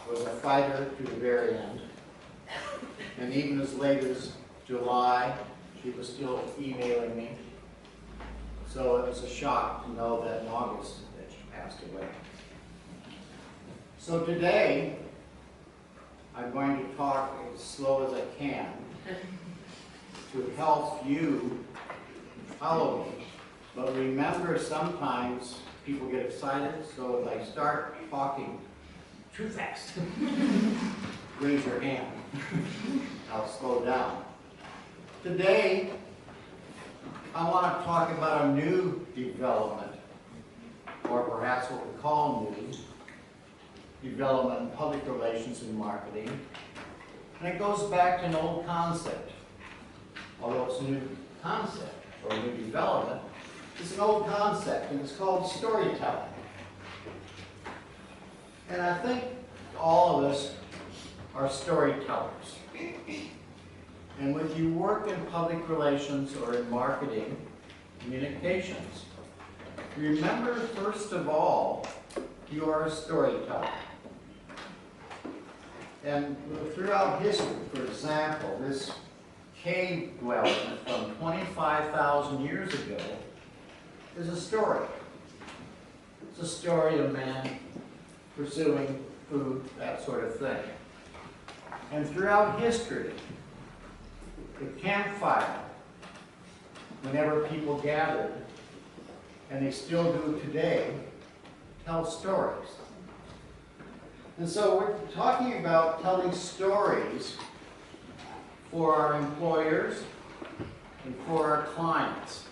was a fighter to the very end. And even as late as July, she was still emailing me. So it was a shock to know that in August that she passed away. So today, I'm going to talk as slow as I can to help you follow me. But remember, sometimes people get excited, so if I start talking too fast, raise your hand. I'll slow down. Today, I want to talk about a new development, or perhaps what we call new development in public relations and marketing. And it goes back to an old concept. Although it's a new concept or a new development, it's an old concept, and it's called storytelling. And I think all of us are storytellers. And when you work in public relations or in marketing, communications, remember, first of all, you are a storyteller. And throughout history, for example, this cave dwelling from 25,000 years ago is a story. It's a story of man pursuing food, that sort of thing. And throughout history, the campfire, whenever people gathered, and they still do today, tell stories. And so we're talking about telling stories for our employers and for our clients.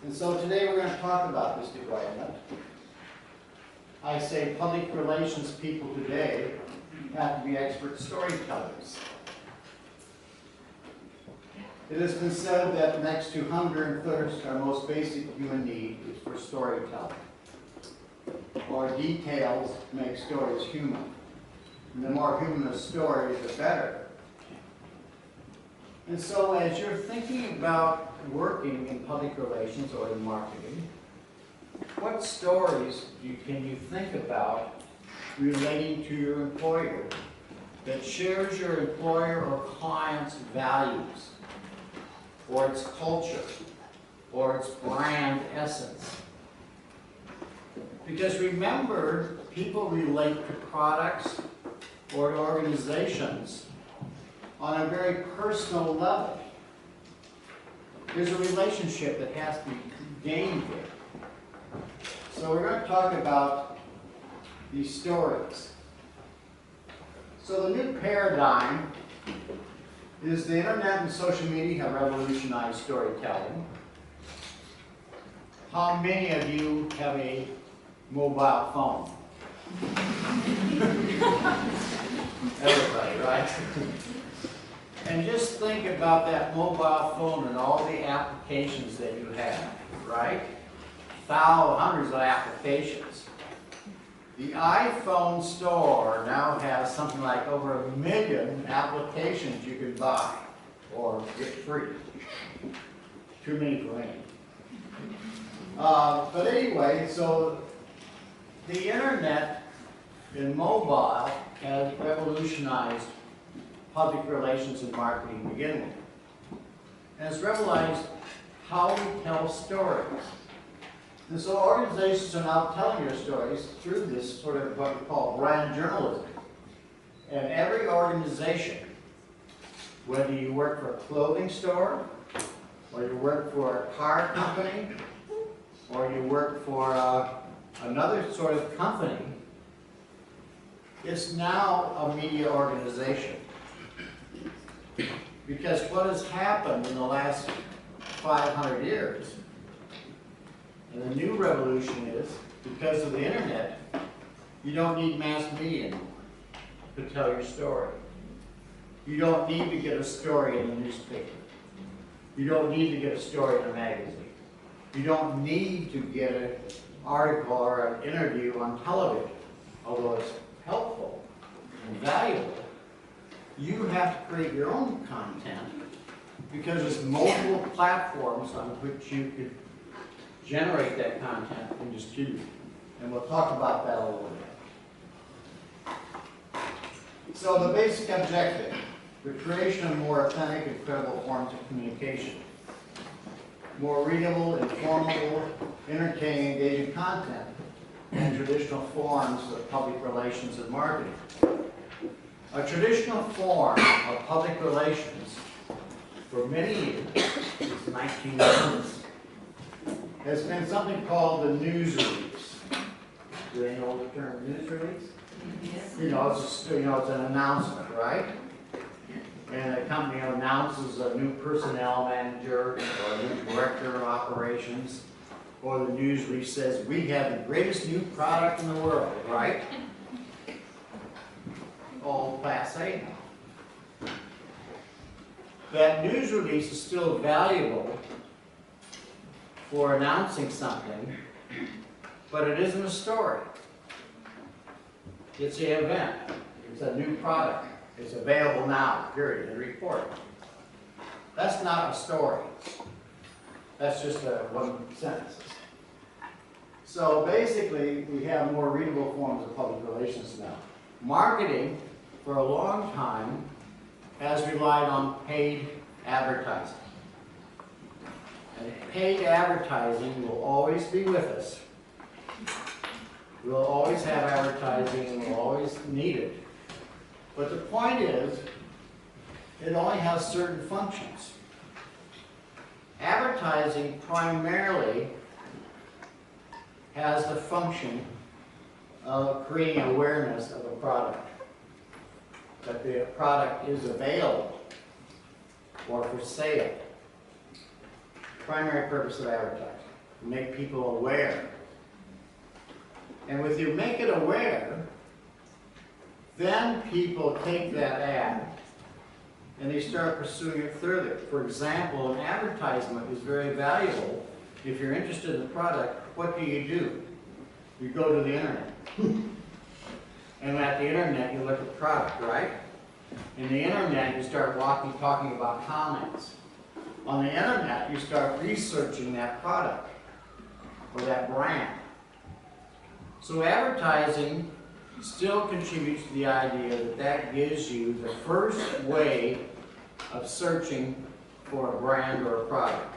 And so today we're going to talk about this development. I say public relations people today have to be expert storytellers. It has been said that next to hunger and thirst, our most basic human need is for storytelling. Or details make stories human. And the more human a story, the better. And so as you're thinking about working in public relations or in marketing, what stories can you think about relating to your employer that shares your employer or client's values, or its culture, or its brand essence? Because remember, people relate to products or to organizations on a very personal level. There's a relationship that has to be gained here. So we're going to talk about these stories. So the new paradigm is the internet and social media have revolutionized storytelling. How many of you have a mobile phone? Everybody, right? And just think about that mobile phone and all the applications that you have, right? Hundreds of applications. The iPhone store now has something like over 1 million applications you can buy or get free. Too many for me. But anyway, so the internet and mobile has revolutionized public relations and marketing to begin with. And it's revolutionized how we tell stories. And so organizations are now telling their stories through this sort of what we call brand journalism. And every organization, whether you work for a clothing store, or you work for a car company, or you work for another sort of company, it's now a media organization. Because what has happened in the last 500 years, and the new revolution is, because of the internet, you don't need mass media anymore to tell your story. You don't need to get a story in the newspaper. You don't need to get a story in a magazine. You don't need to get an article or an interview on television, although it's helpful and valuable. You have to create your own content because there's multiple platforms on which you could generate that content and distribute it. And we'll talk about that a little bit. So the basic objective, the creation of more authentic and credible forms of communication. More readable, informative, entertaining, engaging content than traditional forms of public relations and marketing. A traditional form of public relations for many years, since the 1990s, has been something called the news release. Do they know the term news release? Yes. It's an announcement, right? And a company announces a new personnel manager or a new director of operations, or the news release says, we have the greatest new product in the world, right? All Class A now. That news release is still valuable for announcing something, but it isn't a story. It's an event. It's a new product. It's available now, period, and report. That's not a story. That's just one sentence. So basically, we have more readable forms of public relations now. Marketing, for a long time, has relied on paid advertising. And paid advertising will always be with us. We'll always have advertising and we'll always need it. But the point is, it only has certain functions. Advertising primarily has the function of creating awareness of a product. That the product is available or for sale. Primary purpose of advertising, to make people aware. And if you make it aware, then people take that ad and they start pursuing it further. For example, an advertisement is very valuable. If you're interested in the product, what do? You go to the internet. And at the internet, you look at the product, right? In the internet, you start talking about comments. On the internet, you start researching that product or that brand. So advertising still contributes to the idea that gives you the first way of searching for a brand or a product.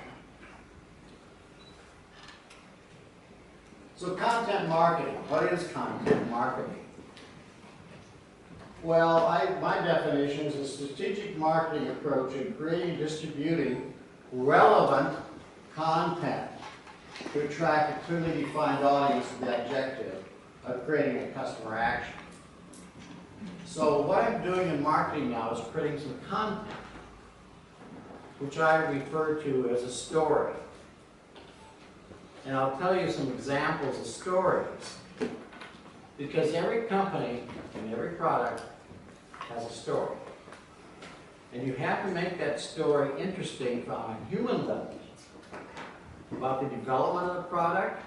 So content marketing, what is content marketing? Well, my definition is a strategic marketing approach in creating and distributing relevant content to attract a clearly defined audience with the objective of creating a customer action. So what I'm doing in marketing now is creating some content, which I refer to as a story. And I'll tell you some examples of stories, because every company and every product has a story. And you have to make that story interesting from a human level, about the development of the product,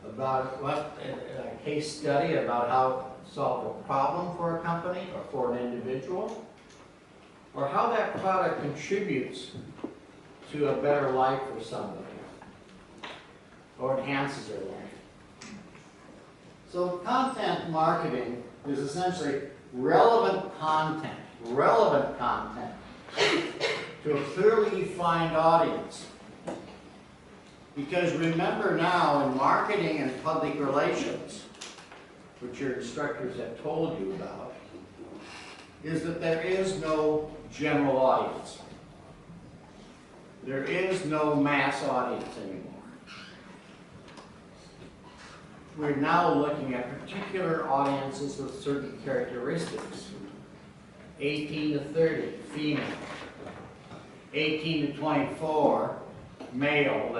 about a case study about how to solve a problem for a company or for an individual, or how that product contributes to a better life for somebody, or enhances their life. So content marketing is essentially relevant content to a clearly defined audience. Because remember now, in marketing and public relations, which your instructors have told you about, is that there is no general audience. There is no mass audience anymore. We're now looking at particular audiences with certain characteristics. 18 to 30, female. 18 to 24, male.